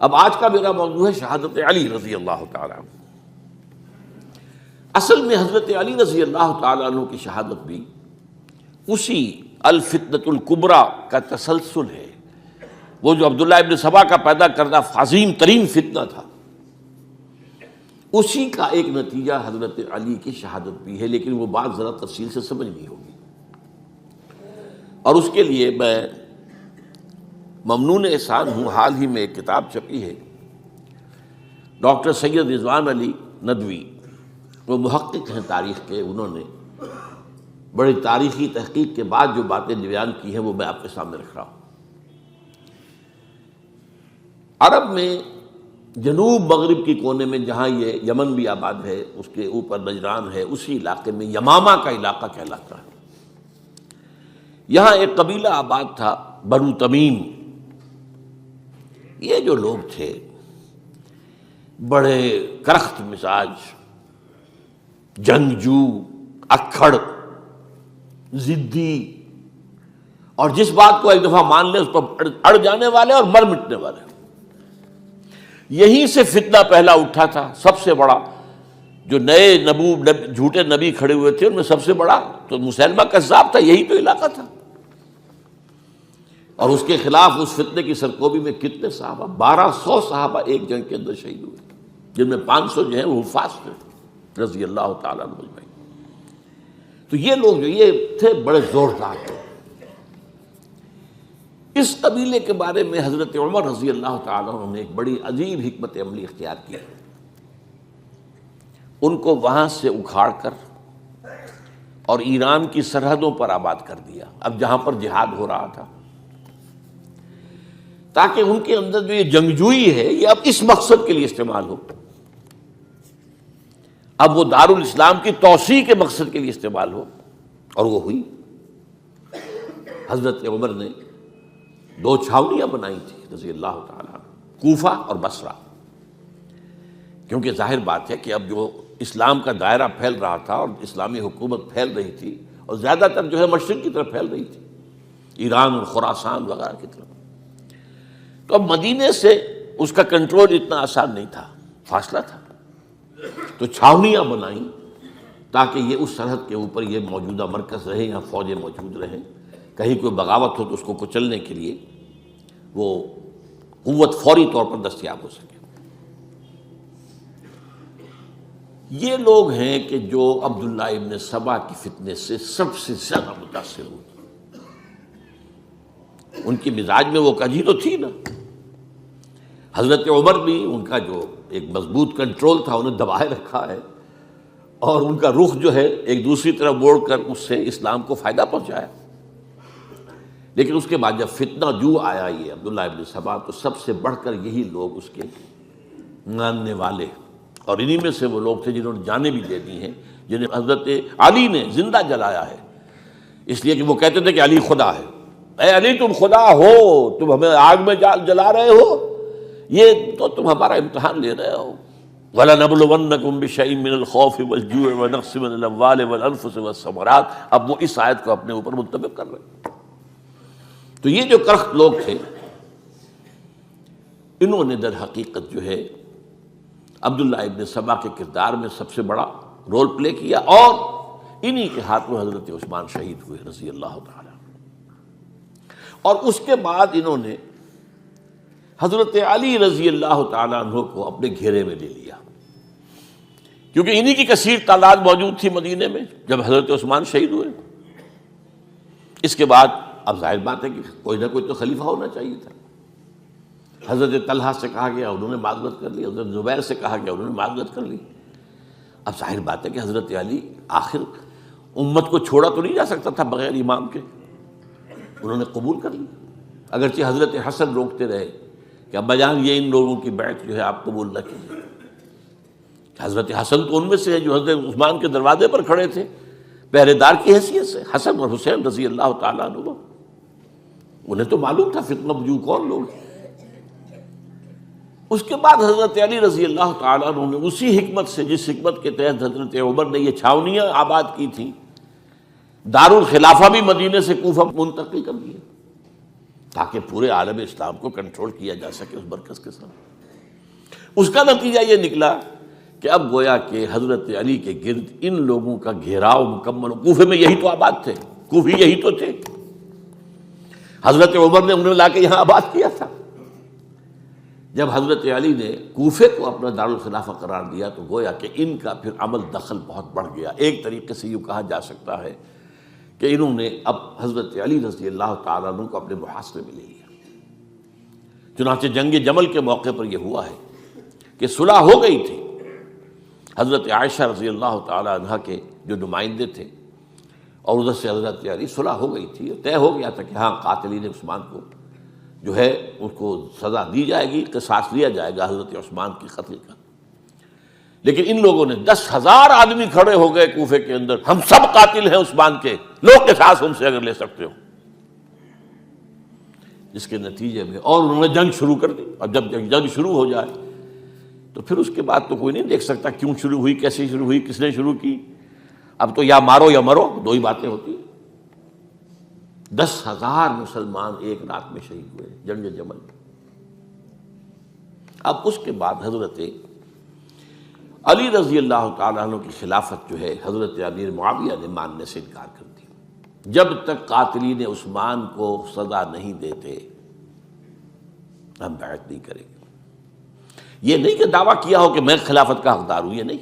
اب آج کا میرا موضوع ہے شہادت علی رضی اللہ تعالیٰ عنہ۔ اصل میں حضرت علی رضی اللہ تعالیٰ عنہ کی شہادت بھی اسی الفتنۃ الکبریٰ کا تسلسل ہے، وہ جو عبداللہ ابن سبا کا پیدا کردہ عظیم ترین فتنہ تھا، اسی کا ایک نتیجہ حضرت علی کی شہادت بھی ہے، لیکن وہ بات ذرا تفصیل سے سمجھنی ہوگی، اور اس کے لیے میں ممنون احسان ہوں۔ حال ہی میں ایک کتاب چھپی ہے، ڈاکٹر سید رضوان علی ندوی، وہ محقق ہیں تاریخ کے، انہوں نے بڑی تاریخی تحقیق کے بعد جو باتیں بیان کی ہیں وہ میں آپ کے سامنے رکھ رہا ہوں۔ عرب میں جنوب مغرب کی کونے میں، جہاں یہ یمن بھی آباد ہے، اس کے اوپر نجران ہے، اسی علاقے میں یمامہ کا علاقہ کہلاتا ہے۔ یہاں ایک قبیلہ آباد تھا، بنو تمیم۔ یہ جو لوگ تھے بڑے کرخت مزاج، جنگجو، اکھڑ، ضدی، اور جس بات کو ایک دفعہ مان لے اس پر اڑ جانے والے اور مر مٹنے والے۔ یہیں سے فتنہ پہلا اٹھا تھا، سب سے بڑا جو نئے جھوٹے نبی کھڑے ہوئے تھے ان میں سب سے بڑا تو مسیلمہ کذاب تھا، یہی تو علاقہ تھا، اور اس کے خلاف اس فتنے کی سرکوبی میں کتنے صحابہ، 1200 صحابہ ایک جنگ کے اندر شہید ہوئے، جن میں 500 جو ہیں وہ حفاظ تھے رضی اللہ تعالیٰ عنہ اجمعین۔ تو یہ لوگ جو یہ تھے بڑے زوردار تھے۔ اس قبیلے کے بارے میں حضرت عمر رضی اللہ تعالیٰ عنہ نے ایک بڑی عجیب حکمت عملی اختیار کی، ان کو وہاں سے اکھاڑ کر اور ایران کی سرحدوں پر آباد کر دیا، اب جہاں پر جہاد ہو رہا تھا، تاکہ ان کے اندر جو یہ جنگجوئی ہے یہ اب اس مقصد کے لیے استعمال ہو، اب وہ دارالاسلام کی توسیع کے مقصد کے لیے استعمال ہو، اور وہ ہوئی۔ حضرت عمر نے 2 چھاونیاں بنائی تھی رضی اللہ تعالیٰ عنہ، کوفہ اور بصرہ، کیونکہ ظاہر بات ہے کہ اب جو اسلام کا دائرہ پھیل رہا تھا اور اسلامی حکومت پھیل رہی تھی، اور زیادہ تر جو ہے مشرق کی طرف پھیل رہی تھی، ایران اور خراسان وغیرہ کی طرف، تو اب مدینے سے اس کا کنٹرول اتنا آسان نہیں تھا، فاصلہ تھا، تو چھاونیاں بنائیں تاکہ یہ اس سرحد کے اوپر یہ موجودہ مرکز رہے، یہاں فوجیں موجود رہیں، کہیں کوئی بغاوت ہو تو اس کو کچلنے کے لیے وہ قوت فوری طور پر دستیاب ہو سکے۔ یہ لوگ ہیں کہ جو عبداللہ ابن سبا کی فتنے سے سب سے زیادہ متاثر ہوئے۔ ان کی مزاج میں وہ کجی تو تھی نا، حضرت عمر بھی ان کا جو ایک مضبوط کنٹرول تھا انہیں دبائے رکھا ہے، اور ان کا رخ جو ہے ایک دوسری طرف موڑ کر اس سے اسلام کو فائدہ پہنچایا۔ لیکن اس کے بعد جب فتنہ جو آیا یہ عبداللہ ابن سبا، تو سب سے بڑھ کر یہی لوگ اس کے ماننے والے، اور انہی میں سے وہ لوگ تھے جنہوں نے جانیں بھی دے دی ہیں، جنہیں حضرت علی نے زندہ جلایا ہے، اس لیے کہ وہ کہتے تھے کہ علی خدا ہے۔ اے علی تم خدا ہو، تم ہمیں آگ میں جلا رہے ہو، یہ تو تم ہمارا امتحان لے رہے ہو۔ وَلَنَبْلُوَنَّكُمْ بِشَيْءٍ مِّنَ الْخَوْفِ وَالْجُوعِ وَنَقْصٍ مِّنَ الْأَمْوَالِ وَالْأَنفُسِ وَالثَّمَرَاتِ۔ اب وہ اس آیت کو اپنے اوپر منطبق کر رہے ہیں۔ تو یہ جو کرخت لوگ تھے، انہوں نے در حقیقت جو ہے عبداللہ ابن سبا کے کردار میں سب سے بڑا رول پلے کیا، اور انہی کے ہاتھوں حضرت عثمان شہید ہوئے رضی اللہ تعالیٰ۔ اور اس کے بعد انہوں نے حضرت علی رضی اللہ تعالیٰ عنہ کو اپنے گھیرے میں لے لیا، کیونکہ انہی کی کثیر تعداد موجود تھی مدینے میں جب حضرت عثمان شہید ہوئے۔ اس کے بعد اب ظاہر بات ہے کہ کوئی نہ کوئی تو خلیفہ ہونا چاہیے تھا۔ حضرت طلحہ سے کہا گیا، انہوں نے معذرت کر لی، حضرت زبیر سے کہا گیا، انہوں نے معذرت کر لی۔ اب ظاہر بات ہے کہ حضرت علی آخر امت کو چھوڑا تو نہیں جا سکتا تھا بغیر امام کے، انہوں نے قبول کر لی، اگرچہ حضرت حسن روکتے رہے کہ ابا جان یہ ان لوگوں کی بیعت جو ہے آپ قبول نہ کیجیے۔ حضرت حسن تو ان میں سے ہے جو حضرت عثمان کے دروازے پر کھڑے تھے پہرے دار کی حیثیت سے، حسن اور حسین رضی اللہ تعالیٰ عنہ، انہیں تو معلوم تھا فتنہ جو کون لوگ ہیں۔ اس کے بعد حضرت علی رضی اللہ تعالیٰ عنہ نے اسی حکمت سے، جس حکمت کے تحت حضرت عمر نے یہ چھاونیاں آباد کی تھیں، دارالخلافہ بھی مدینے سے کوفہ منتقل کر دیا، تاکہ پورے عالم اسلام کو کنٹرول کیا جا سکے اس مرکز کے ساتھ۔ اس کا نتیجہ یہ نکلا کہ اب گویا کہ حضرت علی کے گرد ان لوگوں کا گھیراؤ مکمل، کوفے میں یہی تو آباد تھے، کوفی یہی تو تھے، حضرت عمر نے انہیں لا کے یہاں آباد کیا تھا۔ جب حضرت علی نے کوفے کو اپنا دارالخلافہ قرار دیا تو گویا کہ ان کا پھر عمل دخل بہت بڑھ گیا۔ ایک طریقے سے یوں کہا جا سکتا ہے کہ انہوں نے اب حضرت علی رضی اللہ تعالیٰ عنہ کو اپنے محاصرے میں لے لیا۔ چنانچہ جنگ جمل کے موقع پر یہ ہوا ہے کہ صلح ہو گئی تھی، حضرت عائشہ رضی اللہ تعالیٰ عنہ کے جو نمائندے تھے اور ادھر سے حضرت علی، صلح ہو گئی تھی، طے ہو گیا تھا کہ ہاں قاتلین عثمان کو جو ہے اس کو سزا دی جائے گی، قصاص لیا جائے گا حضرت عثمان کی قتل کا۔ لیکن ان لوگوں نے 10,000 آدمی کھڑے ہو گئے کوفے کے اندر، ہم سب قاتل ہیں عثمان کے، لوگ قصاص ہم سے اگر لے سکتے ہو، جس کے نتیجے میں اور انہوں نے جنگ شروع کر دی۔ اور جب جنگ شروع ہو جائے تو پھر اس کے بعد تو کوئی نہیں دیکھ سکتا کیوں شروع ہوئی، کیسے شروع ہوئی، کس نے شروع کی۔ اب تو یا مارو یا مرو، دو ہی باتیں ہوتی ہیں۔ 10,000 مسلمان ایک رات میں شہید ہوئے جنگ جمل میں۔ اب اس کے بعد حضرت علی رضی اللہ تعالیٰ عنہ کی خلافت جو ہے حضرت امیر معاویہ نے ماننے سے انکار کر دیا۔ جب تک قاتلین عثمان کو سزا نہیں دیتے ہم بیعت نہیں کریں گے۔ یہ نہیں کہ دعویٰ کیا ہو کہ میں خلافت کا حقدار ہوں، یہ نہیں،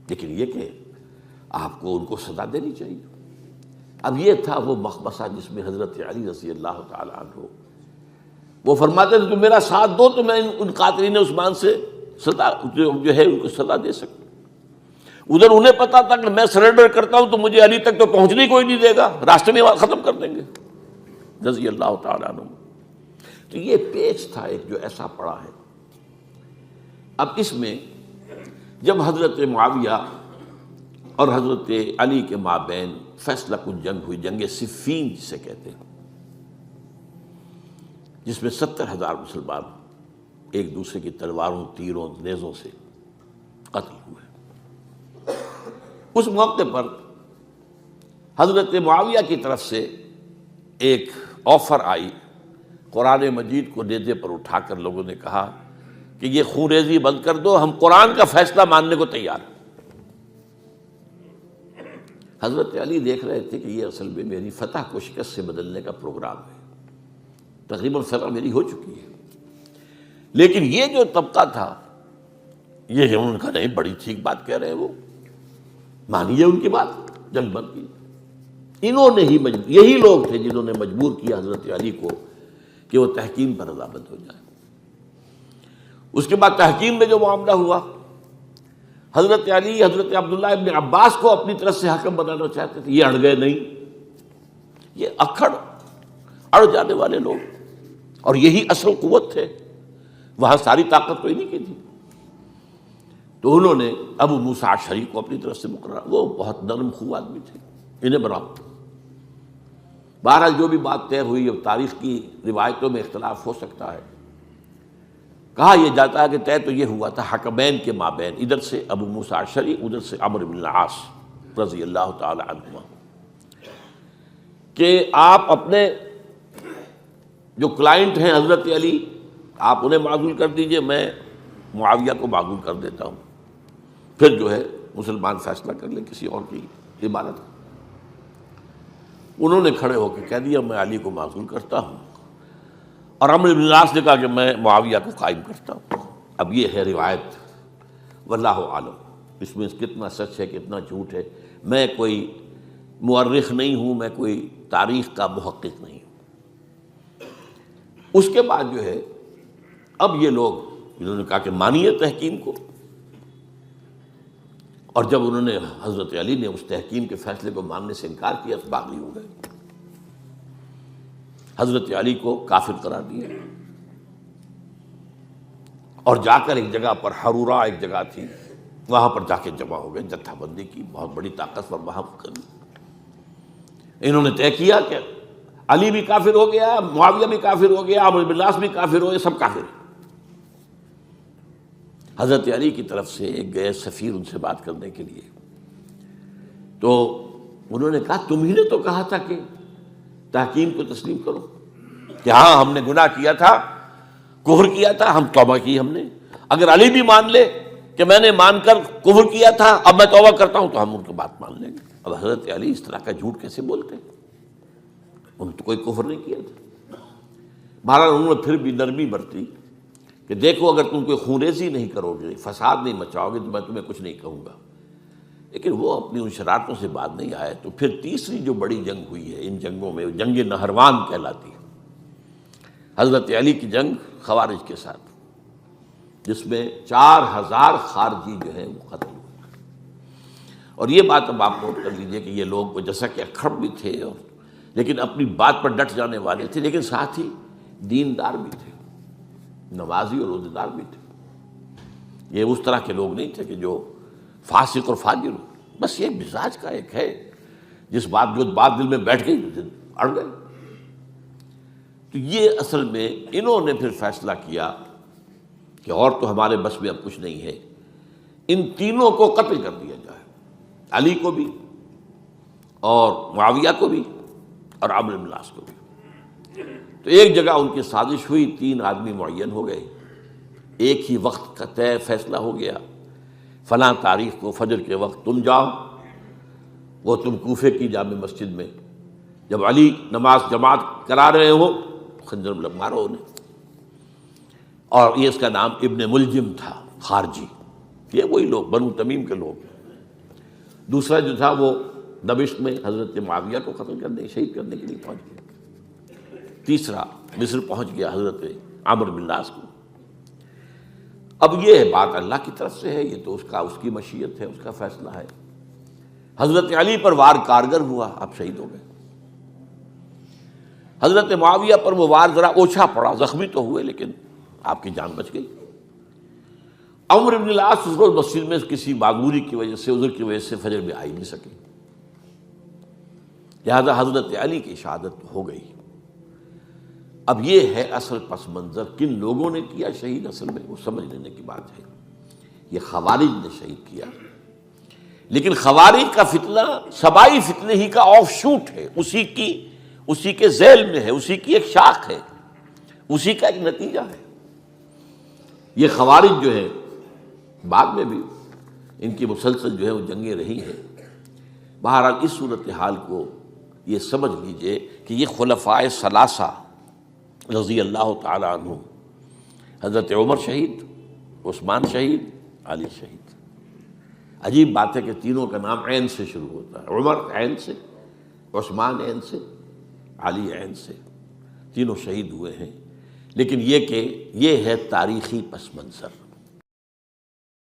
لیکن یہ کہ آپ کو ان کو سزا دینی چاہیے۔ اب یہ تھا وہ مخمصہ جس میں حضرت علی رضی اللہ تعالیٰ عنہ وہ فرماتے تھے تو میرا ساتھ دو تو میں ان قاتلین عثمان سے سزا جو ہے ان کو سزا دے سکتا۔ ادھر انہیں پتا تھا کہ میں سرنڈر کرتا ہوں تو مجھے علی تک تو پہنچنے کوئی نہیں دے گا، راستے میں ختم کر دیں گے رضی اللہ تعالیٰ عنہ۔ تو یہ پیچ تھا ایک جو ایسا پڑا ہے۔ اب اس میں جب حضرت معاویہ اور حضرت علی کے مابین فیصلہ کن جنگ ہوئی، جنگ صفین جسے کہتے ہیں، جس میں 70,000 مسلمان ایک دوسرے کی تلواروں، تیروں، نیزوں سے قتل ہوئے۔ اس موقع پر حضرت معاویہ کی طرف سے ایک آفر آئی، قرآن مجید کو نیزے پر اٹھا کر لوگوں نے کہا کہ یہ خون ریزی بند کر دو، ہم قرآن کا فیصلہ ماننے کو تیار ہیں۔ حضرت علی دیکھ رہے تھے کہ یہ اصل میں میری فتح کو شکست سے بدلنے کا پروگرام ہے، تقریباً فتح میری ہو چکی ہے، لیکن یہ جو طبقہ تھا یہ انہوں نے کہا نہیں بڑی ٹھیک بات کہہ رہے ہیں وہ، مانیے ان کی بات، جنگ بند کی۔ انہوں نے ہی یہی لوگ تھے جنہوں نے مجبور کیا حضرت علی کو کہ وہ تحکیم پر رضامند ہو جائے۔ اس کے بعد تحکیم میں جو معاملہ ہوا، حضرت علی حضرت عبداللہ ابن عباس کو اپنی طرف سے حکم بنانا چاہتے تھے، یہ اڑ گئے نہیں۔ یہ اڑ جانے والے لوگ، اور یہی اصل قوت تھے، وہاں ساری طاقت کوئی نہیں کی تھی۔ تو انہوں نے ابو موسیٰ اشعری کو اپنی طرف سے مقرر، وہ بہت نرم خو آدمی تھے، انہیں بناؤ۔ بہرحال جو بھی بات طے ہوئی، اب تاریخ کی روایتوں میں اختلاف ہو سکتا ہے، کہا یہ جاتا ہے کہ طے تو یہ ہوا تھا حکمین کے مابین، ادھر سے ابو موسیٰ اشعری، ادھر سے عمرو بن العاص رضی اللہ تعالی عنہما، کہ آپ اپنے جو کلائنٹ ہیں حضرت علی آپ انہیں معزول کر دیجئے، میں معاویہ کو معزول کر دیتا ہوں، پھر جو ہے مسلمان فیصلہ کر لیں کسی اور کی عبادت۔ انہوں نے کھڑے ہو کے کہہ دیا میں علی کو معزول کرتا ہوں، اور عمرو بن العاص نے کہا کہ میں معاویہ کو قائم کرتا ہوں۔ اب یہ ہے روایت، واللہ عالم اس میں کتنا سچ ہے کتنا جھوٹ ہے، میں کوئی مورخ نہیں ہوں، میں کوئی تاریخ کا محقق نہیں ہوں۔ اس کے بعد جو ہے اب یہ لوگ انہوں نے کہا کہ مانیے تحکیم کو، اور جب انہوں نے حضرت علی نے اس تحکیم کے فیصلے کو ماننے سے انکار کیا تو باغی ہو گئے، حضرت علی کو کافر قرار دیا، اور جا کر ایک جگہ پر حرورہ ایک جگہ تھی وہاں پر جا کے جمع ہو گئے، جتھا بندی کی، بہت بڑی طاقت پر وہاں کری۔ انہوں نے طے کیا کہ علی بھی کافر ہو گیا، معاویہ بھی کافر ہو گیا، عمرو بن العاص بھی کافر ہو گئے، سب کافر ہیں۔ حضرت علی کی طرف سے ایک گئے سفیر ان سے بات کرنے کے لیے، تو انہوں نے کہا تم ہی نے تو کہا تھا کہ تحکیم کو تسلیم کرو، کہ ہاں ہم نے گناہ کیا تھا، کفر کیا تھا، ہم توبہ کی ہم نے۔ اگر علی بھی مان لے کہ میں نے مان کر کفر کیا تھا، اب میں توبہ کرتا ہوں، تو ہم ان کی بات مان لیں گے۔ اب حضرت علی اس طرح کا جھوٹ کیسے بولتے ہیں؟ انہوں نے تو کوئی کفر نہیں کیا تھا۔ بہرحال انہوں نے پھر بھی نرمی برتی کہ دیکھو اگر تم کوئی خونریزی نہیں کرو گے، فساد نہیں مچاؤ گے، تو میں تمہیں کچھ نہیں کہوں گا۔ لیکن وہ اپنی ان شرارتوں سے بعد نہیں آئے۔ تو پھر تیسری جو بڑی جنگ ہوئی ہے ان جنگوں میں، جنگ نہروان کہلاتی ہے، حضرت علی کی جنگ خوارج کے ساتھ، جس میں 4000 خارجی جو ہیں وہ قتل ہوئے۔ اور یہ بات اب آپ نوٹ کر لیجئے کہ یہ لوگ جیسا کہ اکھڑ بھی تھے لیکن اپنی بات پر ڈٹ جانے والے تھے، لیکن ساتھ ہی دیندار بھی تھے، نمازی اور روزہ دار بھی تھے۔ یہ اس طرح کے لوگ نہیں تھے کہ جو فاسق اور فاجر ہو، بس یہ مزاج کا ایک ہے، جو بات دل میں بیٹھ گئی اڑ گئے۔ تو یہ اصل میں انہوں نے پھر فیصلہ کیا کہ اور تو ہمارے بس میں اب کچھ نہیں ہے، ان تینوں کو قتل کر دیا جائے، علی کو بھی اور معاویہ کو بھی اور عمرو بن العاص کو بھی۔ تو ایک جگہ ان کی سازش ہوئی، 3 آدمی معین ہو گئے، ایک ہی وقت کا طے فیصلہ ہو گیا، فلاں تاریخ کو فجر کے وقت تم جاؤ، وہ تم کوفے کی جامع مسجد میں، جب علی نماز جماعت کرا رہے ہو خنجر مارو انہیں۔ اور یہ اس کا نام ابن ملجم تھا، خارجی، یہ وہی لوگ بنو تمیم کے لوگ۔ دوسرا جو تھا وہ دمشق میں حضرت معاویہ کو قتل کرنے، شہید کرنے کے لیے پہنچ گیا۔ تیسرا مصر پہنچ گیا حضرت عمرو بن العاص کو۔ اب یہ بات اللہ کی طرف سے ہے، یہ تو اس کی مشیت ہے، اس کا فیصلہ ہے۔ حضرت علی پر وار کارگر ہوا، اب شہید ہو گئے۔ حضرت معاویہ پر وہ وار ذرا اوچھا پڑا، زخمی تو ہوئے لیکن آپ کی جان بچ گئی۔ عمرو بن العاص اس روز مسجد میں کسی معذوری کی وجہ سے، عذر کی وجہ سے فجر میں آ ہی نہیں سکے، لہذا حضرت علی کی شہادت ہو گئی۔ اب یہ ہے اصل پس منظر، کن لوگوں نے کیا شہید، اصل میں وہ سمجھ لینے کی بات ہے۔ یہ خوارج نے شہید کیا، لیکن خوارج کا فتنہ سبائی فتنے ہی کا آف شوٹ ہے، اسی کے ذیل میں ہے، اسی کی ایک شاخ ہے، اسی کا ایک نتیجہ ہے۔ یہ خوارج جو ہے بعد میں بھی ان کی مسلسل جو ہے وہ جنگیں رہی ہیں۔ بہرحال اس صورتحال کو یہ سمجھ لیجئے کہ یہ خلفائے ثلاثہ رضی اللہ تعالی عنہ، حضرت عمر شہید، عثمان شہید، علی شہید۔ عجیب بات ہے کہ تینوں کا نام عین سے شروع ہوتا ہے، عمر عین سے، عثمان عین سے، علی عین سے، تینوں شہید ہوئے ہیں۔ لیکن یہ کہ یہ ہے تاریخی پس منظر۔